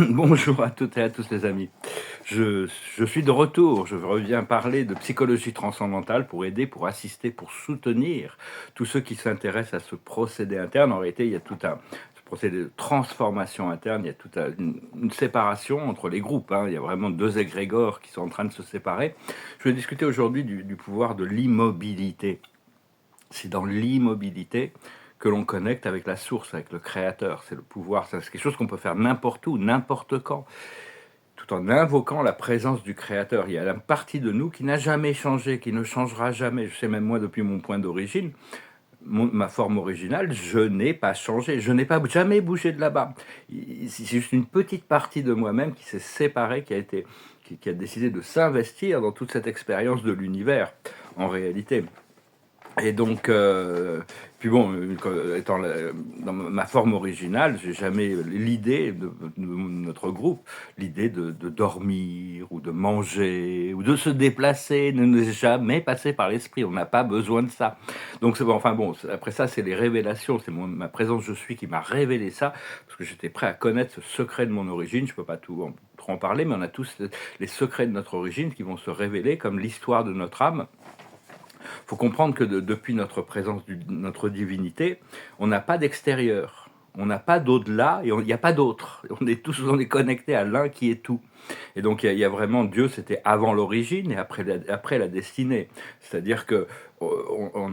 Bonjour à toutes et à tous les amis. Je suis de retour, je reviens parler de psychologie transcendantale pour aider, pour assister, pour soutenir tous ceux qui s'intéressent à ce procédé interne. En réalité, il y a tout un ce procédé de transformation interne, il y a toute une séparation entre les groupes, hein. Il y a vraiment deux égrégores qui sont en train de se séparer. Je vais discuter aujourd'hui du pouvoir de l'immobilité. C'est dans l'immobilité que l'on connecte avec la source, avec le créateur. C'est le pouvoir, c'est quelque chose qu'on peut faire n'importe où, n'importe quand, tout en invoquant la présence du créateur. Il y a la partie de nous qui n'a jamais changé, qui ne changera jamais. Je sais, même moi, depuis mon point d'origine, ma forme originale, je n'ai pas changé, je n'ai pas jamais bougé de là-bas. C'est juste une petite partie de moi-même qui s'est séparée, qui a décidé de s'investir dans toute cette expérience de l'univers, en réalité. Et donc, puis bon, étant dans ma forme originale, j'ai jamais l'idée de notre groupe, l'idée de dormir ou de manger ou de se déplacer ne nous est jamais passé par l'esprit. On n'a pas besoin de ça. Donc, c'est bon, enfin bon, après ça, c'est les révélations. C'est ma présence je suis qui m'a révélé ça, parce que j'étais prêt à connaître ce secret de mon origine. Je peux pas trop en parler, mais on a tous les secrets de notre origine qui vont se révéler comme l'histoire de notre âme. Il faut comprendre que depuis notre présence, notre divinité, on n'a pas d'extérieur. On n'a pas d'au-delà et il n'y a pas d'autre. On est connectés à l'un qui est tout. Et donc il y a vraiment Dieu, c'était avant l'origine et après la destinée. C'est-à-dire que on,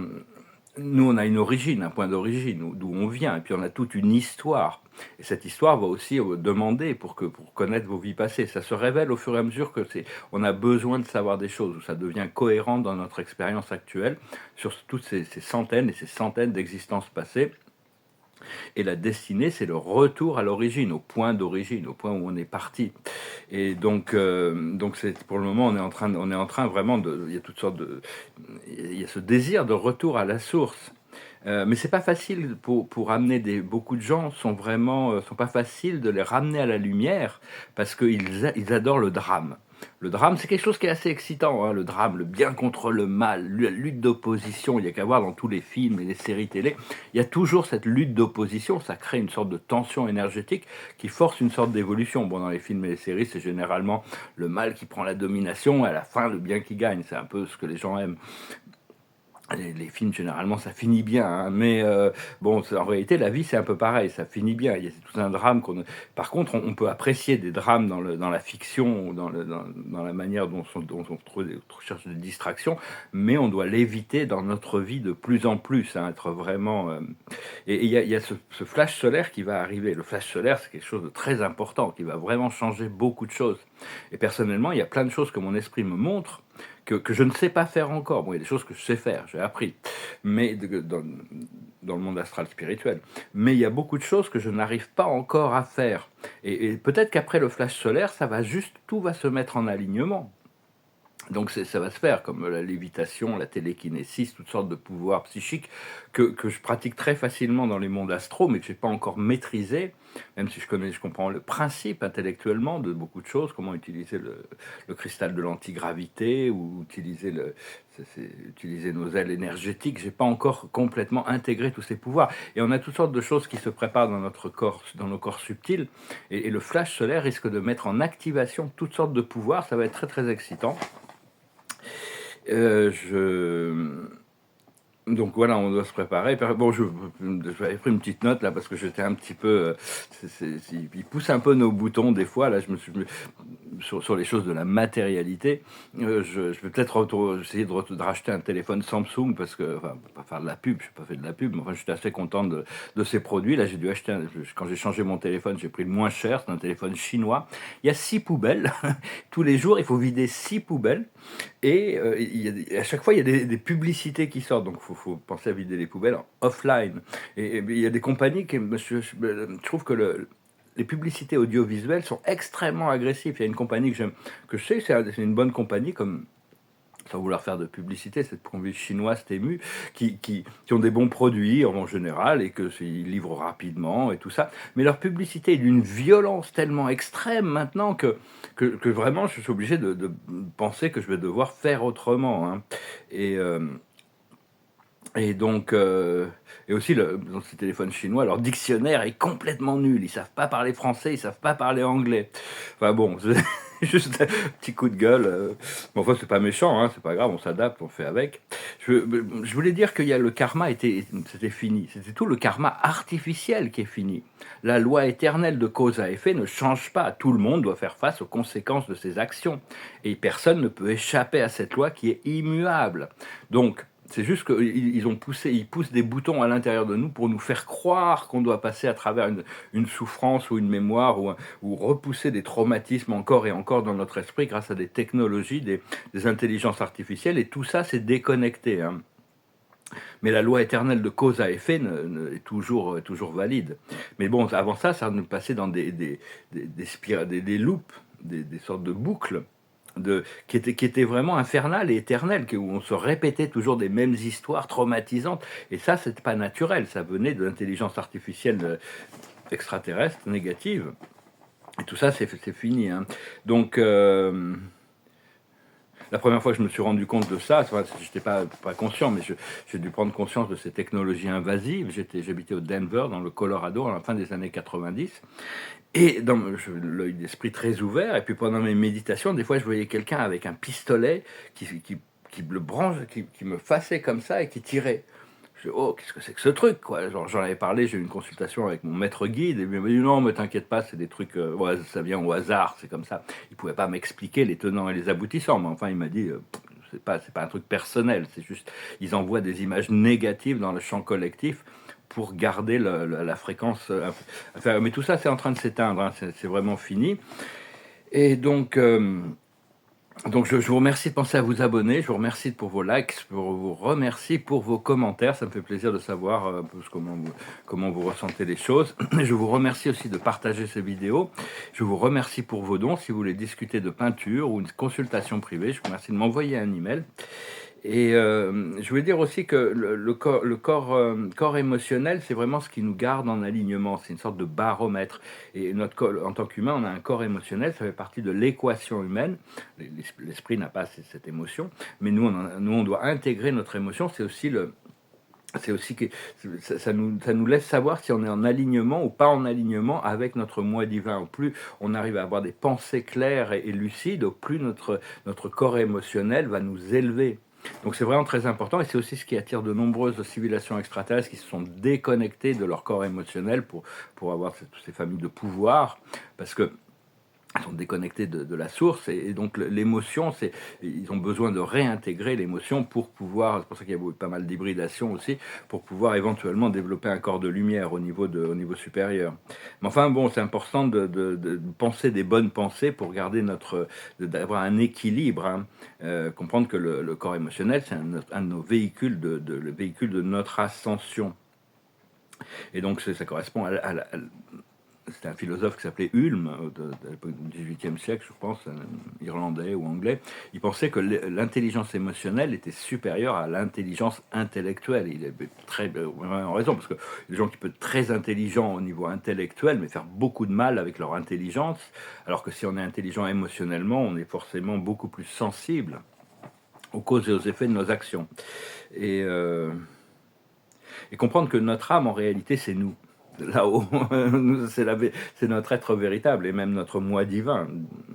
nous, on a une origine, un point d'origine, d'où on vient, et puis on a toute une histoire. Et cette histoire va aussi demander pour connaître vos vies passées. Ça se révèle au fur et à mesure que on a besoin de savoir des choses, où ça devient cohérent dans notre expérience actuelle, sur toutes ces centaines et ces centaines d'existences passées. Et la destinée, c'est le retour à l'origine, au point d'origine, au point où on est parti. Et donc c'est pour le moment, on est en train vraiment il y a toutes sortes il y a ce désir de retour à la source. Mais c'est pas facile pour amener beaucoup de gens sont pas faciles de les ramener à la lumière parce qu'ils adorent le drame. Le drame, c'est quelque chose qui est assez excitant, hein, le drame, le bien contre le mal, la lutte d'opposition. Il y a qu'à voir dans tous les films et les séries télé, il y a toujours cette lutte d'opposition. Ça crée une sorte de tension énergétique qui force une sorte d'évolution. Bon, dans les films et les séries, c'est généralement le mal qui prend la domination et à la fin le bien qui gagne. C'est un peu ce que les gens aiment. Les films, généralement, ça finit bien, hein, mais bon, en réalité, la vie, c'est un peu pareil, ça finit bien. Il y a tout un drame Par contre, on peut apprécier des drames dans la fiction, ou dans la manière dont on cherche des distractions, mais on doit l'éviter dans notre vie de plus en plus, hein, être vraiment... Et il y a ce flash solaire qui va arriver. Le flash solaire, c'est quelque chose de très important, qui va vraiment changer beaucoup de choses. Et personnellement, il y a plein de choses que mon esprit me montre, que je ne sais pas faire encore. Bon, il y a des choses que je sais faire, j'ai appris, mais dans le monde astral spirituel. Mais il y a beaucoup de choses que je n'arrive pas encore à faire. Et peut-être qu'après le flash solaire, tout va se mettre en alignement. Donc ça va se faire, comme la lévitation, la télékinésis, toutes sortes de pouvoirs psychiques que je pratique très facilement dans les mondes astraux, mais que je n'ai pas encore maîtrisé, même si je comprends le principe intellectuellement de beaucoup de choses, comment utiliser le cristal de l'antigravité, ou utiliser nos ailes énergétiques. J'ai pas encore complètement intégré tous ces pouvoirs. Et on a toutes sortes de choses qui se préparent dans notre corps, dans nos corps subtils, et le flash solaire risque de mettre en activation toutes sortes de pouvoirs. Ça va être très très excitant. Je Donc voilà, on doit se préparer. Bon, j'avais pris une petite note là parce que j'étais un petit peu... il pousse un peu nos boutons des fois. Là, sur les choses de la matérialité. Je vais peut-être essayer de racheter un téléphone Samsung parce que, enfin, pas faire de la pub, je n'ai pas fait de la pub, mais enfin, j'étais assez content de ces produits. Là, j'ai dû acheter, quand j'ai changé mon téléphone, j'ai pris le moins cher, c'est un téléphone chinois. Il y a 6 poubelles. Tous les jours, il faut vider 6 poubelles. Et à chaque fois, il y a des publicités qui sortent, donc il faut penser à vider les poubelles offline. Et il y a des compagnies qui, je trouve que les publicités audiovisuelles sont extrêmement agressives. Il y a une compagnie que je sais, c'est une bonne compagnie, comme sans vouloir faire de publicité, cette compagnie chinoise Temu, qui ont des bons produits en général et qu'ils livrent rapidement et tout ça. Mais leur publicité est d'une violence tellement extrême maintenant que vraiment je suis obligé de penser que je vais devoir faire autrement, hein. Et Et donc, et aussi dans ces téléphones chinois, leur dictionnaire est complètement nul. Ils savent pas parler français, ils savent pas parler anglais. Enfin bon, c'est juste un petit coup de gueule. Bon, enfin, c'est pas méchant, hein, c'est pas grave, on s'adapte, on fait avec. Je voulais dire qu'il y a le karma c'était fini. C'était tout le karma artificiel qui est fini. La loi éternelle de cause à effet ne change pas. Tout le monde doit faire face aux conséquences de ses actions. Et personne ne peut échapper à cette loi qui est immuable. Donc, c'est juste ils poussent des boutons à l'intérieur de nous pour nous faire croire qu'on doit passer à travers une souffrance ou une mémoire ou repousser des traumatismes encore et encore dans notre esprit grâce à des technologies, des intelligences artificielles. Et tout ça, c'est déconnecté, hein. Mais la loi éternelle de cause à effet est toujours valide. Mais bon, avant ça, ça nous passait dans des loops, des sortes de boucles qui étaient vraiment infernales et éternelles, où on se répétait toujours des mêmes histoires traumatisantes. Et ça, c'était pas naturel, ça venait de l'intelligence artificielle extraterrestre négative. Et tout ça, c'est fini, hein. Donc, la première fois que je me suis rendu compte de ça, je n'étais pas conscient, mais j'ai dû prendre conscience de ces technologies invasives. J'habitais au Denver, dans le Colorado, à la fin des années 90. Et dans l'œil d'esprit très ouvert, et puis pendant mes méditations, des fois je voyais quelqu'un avec un pistolet qui me branche, qui me façait comme ça et qui tirait. Je dis, oh, qu'est-ce que c'est que ce truc, quoi. Genre, j'en avais parlé, j'ai eu une consultation avec mon maître guide, et il m'a dit, non, mais t'inquiète pas, c'est des trucs, ouais, ça vient au hasard, c'est comme ça. Il pouvait pas m'expliquer les tenants et les aboutissants, mais enfin, il m'a dit, c'est pas un truc personnel, c'est juste, ils envoient des images négatives dans le champ collectif pour garder la fréquence. Mais tout ça, c'est en train de s'éteindre, hein, c'est vraiment fini. Et donc, je vous remercie de penser à vous abonner, je vous remercie pour vos likes, je vous remercie pour vos commentaires, ça me fait plaisir de savoir comment vous ressentez les choses. Je vous remercie aussi de partager ces vidéos, je vous remercie pour vos dons, si vous voulez discuter de peinture ou une consultation privée, je vous remercie de m'envoyer un email. Et je voulais dire aussi que corps émotionnel, c'est vraiment ce qui nous garde en alignement. C'est une sorte de baromètre. Et notre corps, en tant qu'humain, on a un corps émotionnel, ça fait partie de l'équation humaine. L'esprit n'a pas cette émotion, mais nous, on doit intégrer notre émotion. C'est aussi que ça nous laisse savoir si on est en alignement ou pas en alignement avec notre moi divin. Au plus on arrive à avoir des pensées claires et lucides, au plus notre corps émotionnel va nous élever. Donc c'est vraiment très important, et c'est aussi ce qui attire de nombreuses civilisations extraterrestres qui se sont déconnectées de leur corps émotionnel pour avoir toutes ces familles de pouvoir, parce que ils sont déconnectés de la source, et donc l'émotion, ils ont besoin de réintégrer l'émotion pour pouvoir, c'est pour ça qu'il y a pas mal d'hybridation aussi, pour pouvoir éventuellement développer un corps de lumière au niveau supérieur. Mais enfin bon, c'est important de penser des bonnes pensées pour garder d'avoir un équilibre, hein. Comprendre que le corps émotionnel, c'est un de nos véhicules, le véhicule de notre ascension. Et donc ça correspond c'était un philosophe qui s'appelait Ulm, de l'époque du XVIIIe siècle, je pense, irlandais ou anglais. Il pensait que l'intelligence émotionnelle était supérieure à l'intelligence intellectuelle. Il avait vraiment raison, parce que y a des gens qui peuvent être très intelligents au niveau intellectuel, mais faire beaucoup de mal avec leur intelligence, alors que si on est intelligent émotionnellement, on est forcément beaucoup plus sensible aux causes et aux effets de nos actions. Et comprendre que notre âme, en réalité, c'est nous. Là-haut, c'est notre être véritable, et même notre moi divin.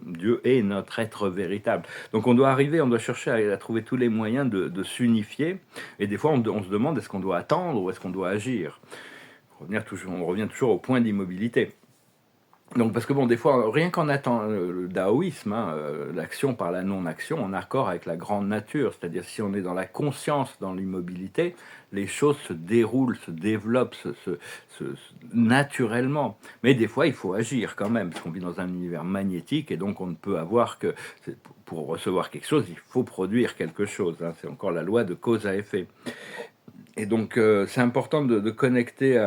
Dieu est notre être véritable. Donc on doit chercher à trouver tous les moyens de s'unifier, et des fois on se demande, est-ce qu'on doit attendre ou est-ce qu'on doit agir? On revient toujours au point d'immobilité. Donc, parce que bon, des fois, rien qu'en attendant le taoïsme, hein, l'action par la non-action, en accord avec la grande nature, c'est-à-dire si on est dans la conscience, dans l'immobilité, les choses se déroulent, se développent naturellement. Mais des fois, il faut agir quand même, parce qu'on vit dans un univers magnétique, et donc on ne peut avoir que, pour recevoir quelque chose, il faut produire quelque chose, hein. C'est encore la loi de cause à effet. Et donc, c'est important de connecter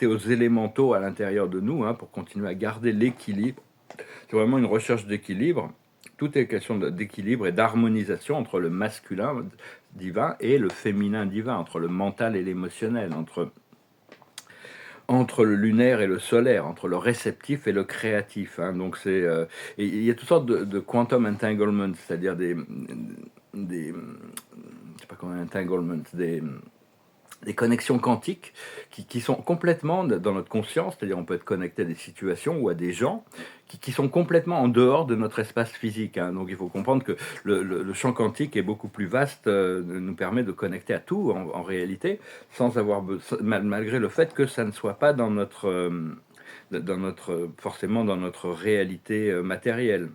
aux élémentaux à l'intérieur de nous, hein, pour continuer à garder l'équilibre. C'est vraiment une recherche d'équilibre. Tout est question d'équilibre et d'harmonisation entre le masculin divin et le féminin divin, entre le mental et l'émotionnel, entre le lunaire et le solaire, entre le réceptif et le créatif, hein. Donc et il y a toutes sortes de quantum entanglements, c'est-à-dire je sais pas comment entanglements, des connexions quantiques qui sont complètement dans notre conscience, c'est-à-dire on peut être connecté à des situations ou à des gens qui sont complètement en dehors de notre espace physique, hein. Donc il faut comprendre que le champ quantique est beaucoup plus vaste, nous permet de connecter à tout en réalité, sans avoir malgré le fait que ça ne soit pas dans notre forcément dans notre réalité matérielle.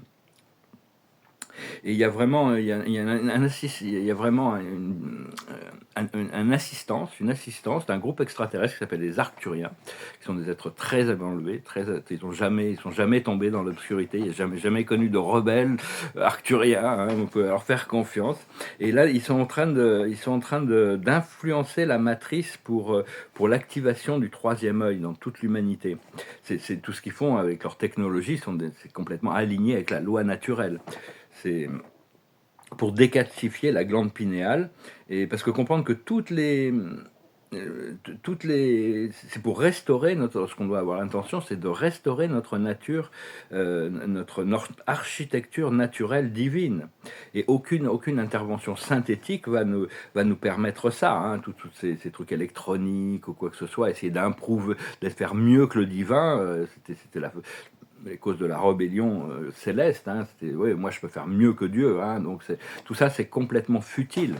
Et il y a vraiment, il y a il y a vraiment une assistance d'un groupe extraterrestre qui s'appelle les Arcturiens, qui sont des êtres très évolués, ils sont jamais tombés dans l'obscurité, il n'y a jamais connu de rebelles arcturiens, hein, on peut leur faire confiance. Et là, ils sont en train d'influencer la matrice pour l'activation du troisième œil dans toute l'humanité. C'est tout ce qu'ils font avec leur technologie, c'est complètement aligné avec la loi naturelle. C'est pour décalcifier la glande pinéale, et parce que comprendre que c'est pour restaurer ce qu'on doit avoir l'intention, c'est de restaurer notre nature, notre architecture naturelle divine. Et aucune intervention synthétique va nous permettre ça, hein, tous ces trucs électroniques ou quoi que ce soit, essayer d'improuver, de faire mieux que le divin, c'était les causes de la rébellion céleste, hein, ouais, moi je peux faire mieux que Dieu, hein, donc tout ça c'est complètement futile.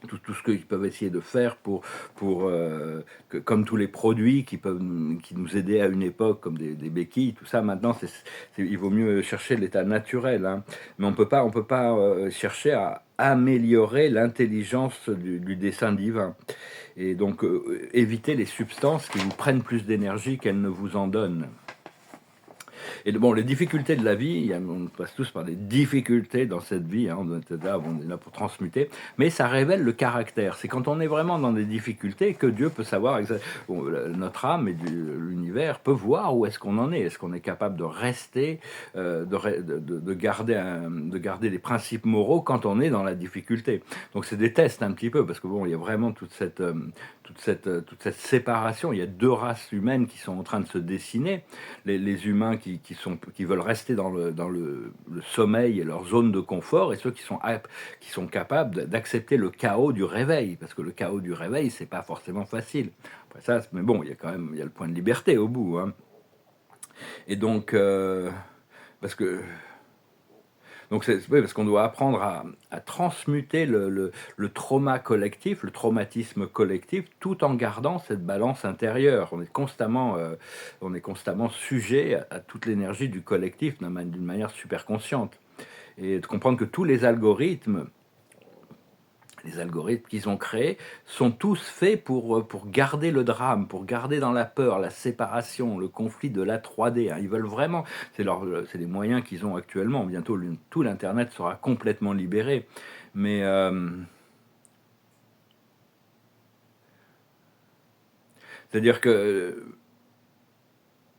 Tout ce qu'ils peuvent essayer de faire comme tous les produits qui nous aidaient à une époque, comme des béquilles, tout ça, maintenant, il vaut mieux chercher l'état naturel, hein. Mais on peut pas chercher à améliorer l'intelligence du dessein divin. Et donc, éviter les substances qui vous prennent plus d'énergie qu'elles ne vous en donnent. Et bon, les difficultés de la vie, on passe tous par des difficultés dans cette vie, hein, on est là pour transmuter, mais ça révèle le caractère. C'est quand on est vraiment dans des difficultés que Dieu peut savoir, bon, notre âme et l'univers peut voir où est-ce qu'on en est. Est-ce qu'on est capable de rester, de garder les principes moraux quand on est dans la difficulté. Donc c'est des tests un petit peu, parce que bon, il y a vraiment toute cette séparation. Il y a deux races humaines qui sont en train de se dessiner. Les humains qui veulent rester dans le sommeil et leur zone de confort, et ceux qui sont capables d'accepter le chaos du réveil, parce que le chaos du réveil, c'est pas forcément facile. Après ça, mais bon, il y a le point de liberté au bout, hein. Et donc, parce que oui, parce qu'on doit apprendre à transmuter le trauma collectif, le traumatisme collectif, tout en gardant cette balance intérieure. On est constamment sujet à toute l'énergie du collectif d'une manière super consciente. Et de comprendre que tous les algorithmes qu'ils ont créés sont tous faits pour garder le drame, pour garder dans la peur, la séparation, le conflit de la 3D, hein. Ils veulent vraiment, c'est les moyens qu'ils ont actuellement. Bientôt, tout l'Internet sera complètement libéré. Mais c'est-à-dire que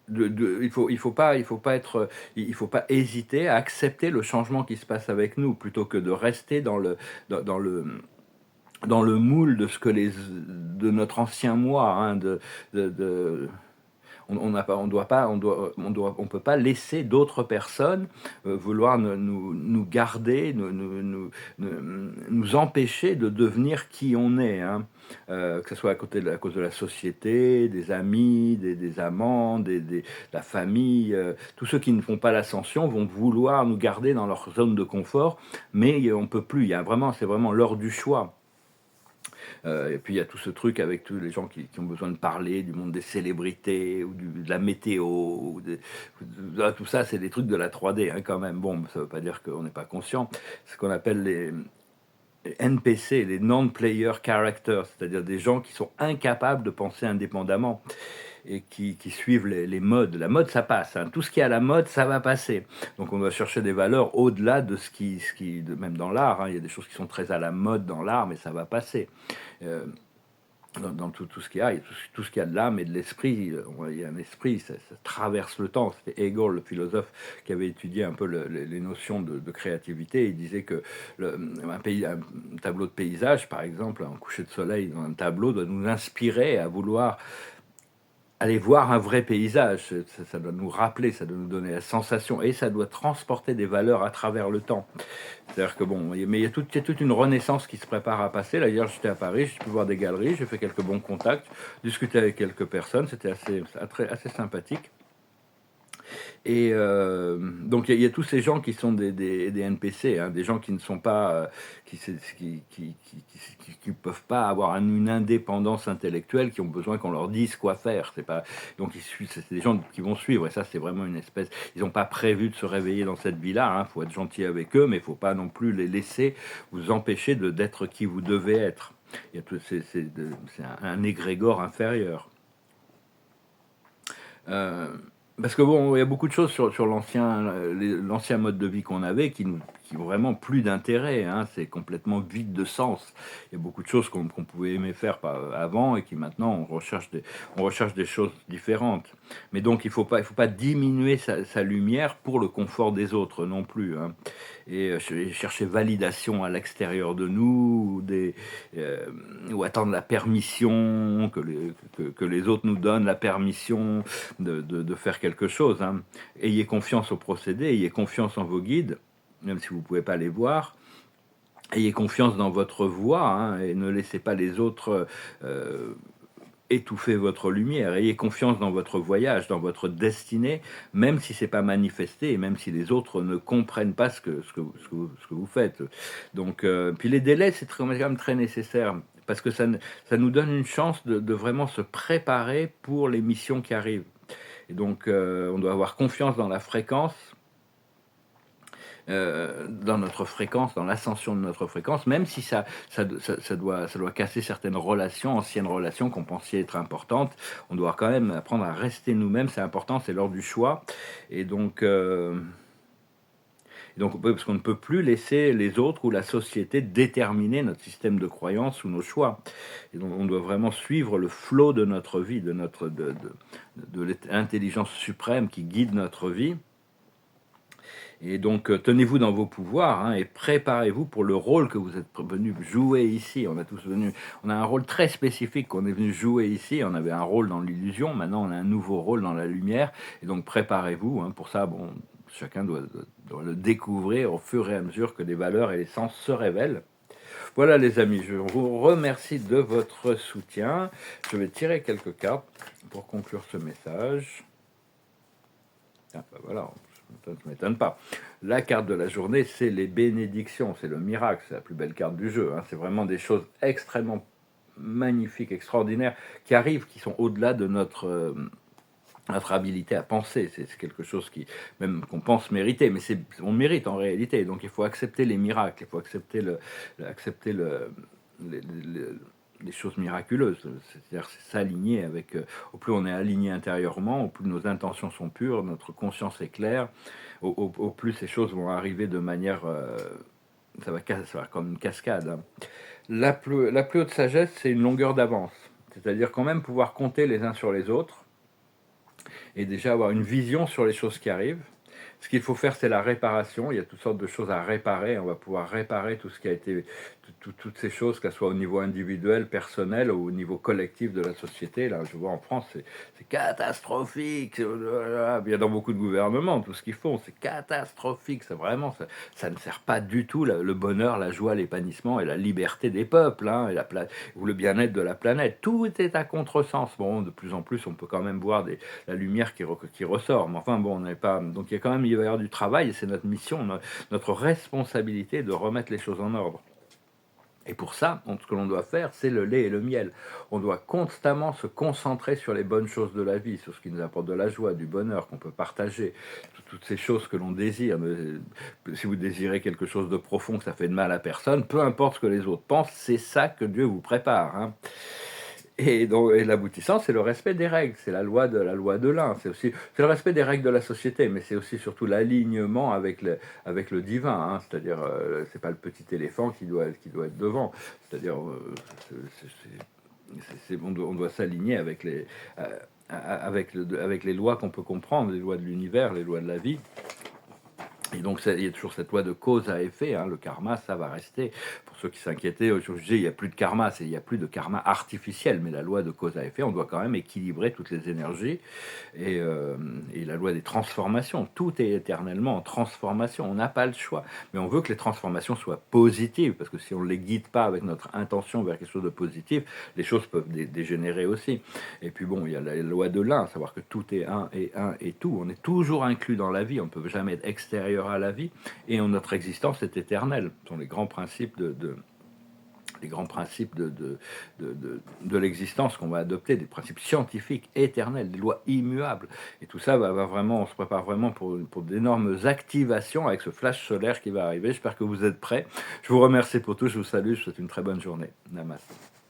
il faut pas hésiter à accepter le changement qui se passe avec nous, plutôt que de rester dans le moule de ce que de notre ancien moi, hein, on n'a pas, on doit pas, on peut pas laisser d'autres personnes vouloir nous garder, nous empêcher de devenir qui on est, hein. Que ce soit à cause de la société, des amis, des amants, de la famille, tous ceux qui ne font pas l'ascension vont vouloir nous garder dans leur zone de confort, mais on peut plus. C'est vraiment l'heure du choix. Et puis il y a tout ce truc avec tous les gens qui ont besoin de parler du monde des célébrités ou de la météo. Tout ça, c'est des trucs de la 3D, hein, quand même. Bon, ça ne veut pas dire qu'on n'est pas conscient. C'est ce qu'on appelle les NPC, les non-player characters, c'est-à-dire des gens qui sont incapables de penser indépendamment et qui suivent les modes. La mode, ça passe, hein. Tout ce qui est à la mode, ça va passer. Donc on doit chercher des valeurs au-delà de même dans l'art, hein. Il y a des choses qui sont très à la mode dans l'art, mais ça va passer. Dans tout ce qu'il y a, tout ce qu'il y a de l'âme et de l'esprit, il y a un esprit, ça traverse le temps. C'était Hegel, le philosophe, qui avait étudié un peu les notions de créativité. Il disait que un tableau de paysage, par exemple, un coucher de soleil dans un tableau, doit nous inspirer à vouloir aller voir un vrai paysage. Ça doit nous rappeler, ça doit nous donner la sensation, et ça doit transporter des valeurs à travers le temps. C'est-à-dire que bon, mais il y a toute une renaissance qui se prépare à passer. Là, hier, j'étais à Paris, j'ai pu voir des galeries, j'ai fait quelques bons contacts, discuté avec quelques personnes, c'était assez sympathique. Et donc il y a tous ces gens qui sont des NPC, hein, des gens qui ne sont pas, qui peuvent pas avoir une indépendance intellectuelle, qui ont besoin qu'on leur dise quoi faire. C'est pas donc c'est des gens qui vont suivre. Et ça, c'est vraiment une espèce. Ils n'ont pas prévu de se réveiller dans cette vie-là. Hein, faut être gentil avec eux, mais il faut pas non plus les laisser vous empêcher d'être qui vous devez être. Il y a c'est un égrégore inférieur. Euh, Parce que bon, il y a beaucoup de choses sur l'ancien mode de vie qu'on avait qui ont vraiment plus d'intérêt. Hein, c'est complètement vide de sens. Il y a beaucoup de choses qu'on pouvait aimer faire avant et qui maintenant on recherche des choses différentes. Mais donc il faut pas diminuer sa lumière pour le confort des autres non plus. Hein. Et chercher validation à l'extérieur de nous, euh, ou attendre la permission que les autres nous donnent, la permission de faire quelque chose. Hein. Ayez confiance au procédé, ayez confiance en vos guides, même si vous ne pouvez pas les voir. Ayez confiance dans votre voix, hein, et ne laissez pas les autres étouffer votre lumière. Ayez confiance dans votre voyage, dans votre destinée, même si c'est pas manifesté et même si les autres ne comprennent pas ce que vous faites. Donc, puis les délais, c'est quand même très nécessaire parce que ça nous donne une chance de vraiment se préparer pour les missions qui arrivent. Et donc, on doit avoir confiance dans notre fréquence, dans l'ascension de notre fréquence, même si ça doit casser certaines relations, anciennes relations qu'on pensait être importantes. On doit quand même apprendre à rester nous-mêmes, c'est important, c'est l'heure du choix. Et donc, parce qu'on ne peut plus laisser les autres ou la société déterminer notre système de croyance ou nos choix. Et donc, on doit vraiment suivre le flot de notre vie, de l'intelligence suprême qui guide notre vie. Et donc, tenez-vous dans vos pouvoirs, hein, et préparez-vous pour le rôle que vous êtes venu jouer ici. On a un rôle très spécifique qu'on est venu jouer ici. On avait un rôle dans l'illusion, maintenant on a un nouveau rôle dans la lumière. Et donc, préparez-vous. Hein, pour ça, bon, chacun doit le découvrir au fur et à mesure que les valeurs et les sens se révèlent. Voilà les amis, je vous remercie de votre soutien. Je vais tirer quelques cartes pour conclure ce message. Ah, ben voilà, ça ne m'étonne pas. La carte de la journée, c'est les bénédictions, c'est le miracle, c'est la plus belle carte du jeu. Hein. C'est vraiment des choses extrêmement magnifiques, extraordinaires, qui arrivent, qui sont au-delà de notre habilité à penser. C'est quelque chose même qu'on pense mériter, mais on mérite en réalité. Donc il faut accepter les miracles, il faut accepter les choses miraculeuses. C'est-à-dire s'aligner avec. Au plus on est aligné intérieurement, au plus nos intentions sont pures, notre conscience est claire, au plus ces choses vont arriver de manière. Ça va comme une cascade. Hein. La plus haute sagesse, c'est une longueur d'avance. C'est-à-dire quand même pouvoir compter les uns sur les autres et déjà avoir une vision sur les choses qui arrivent. Ce qu'il faut faire, c'est la réparation. Il y a toutes sortes de choses à réparer. On va pouvoir réparer tout ce qui a été, toutes ces choses, qu'elles soient au niveau individuel, personnel ou au niveau collectif de la société. Là, je vois en France, c'est catastrophique. Il y a dans beaucoup de gouvernements, tout ce qu'ils font, c'est catastrophique. C'est vraiment, ça ne sert pas du tout le bonheur, la joie, l'épanouissement et la liberté des peuples, hein, ou le bien-être de la planète. Tout est à contresens. Bon, de plus en plus, on peut quand même voir la lumière qui ressort. Mais enfin, bon, on n'est pas. Donc, il va y avoir du travail et c'est notre mission, notre responsabilité de remettre les choses en ordre. Et pour ça, ce que l'on doit faire, c'est le lait et le miel. On doit constamment se concentrer sur les bonnes choses de la vie, sur ce qui nous apporte de la joie, du bonheur qu'on peut partager, toutes ces choses que l'on désire. Si vous désirez quelque chose de profond, que ça fait de mal à personne, peu importe ce que les autres pensent, c'est ça que Dieu vous prépare. Hein. Et l'aboutissant, c'est le respect des règles, c'est la loi de l'un, c'est le respect des règles de la société, mais c'est aussi surtout l'alignement avec le divin, hein, c'est-à-dire c'est pas le petit éléphant qui doit être devant, c'est-à-dire on doit s'aligner avec les lois qu'on peut comprendre, les lois de l'univers, les lois de la vie. Et donc, il y a toujours cette loi de cause à effet, hein, le karma, ça va rester. Pour ceux qui s'inquiétaient, je disais, il n'y a plus de karma, il n'y a plus de karma artificiel, mais la loi de cause à effet, on doit quand même équilibrer toutes les énergies et la loi des transformations. Tout est éternellement en transformation, on n'a pas le choix. Mais on veut que les transformations soient positives, parce que si on ne les guide pas avec notre intention vers quelque chose de positif, les choses peuvent dégénérer aussi. Et puis bon, il y a la loi de l'un, savoir que tout est un et tout. On est toujours inclus dans la vie, on ne peut jamais être extérieur à la vie, et notre existence est éternelle. Ce sont les grands principes les grands principes de l'existence qu'on va adopter, des principes scientifiques éternels, des lois immuables. Et tout ça va vraiment, on se prépare vraiment pour d'énormes activations avec ce flash solaire qui va arriver. J'espère que vous êtes prêts. Je vous remercie pour tout, je vous salue, je vous souhaite une très bonne journée. Namaste.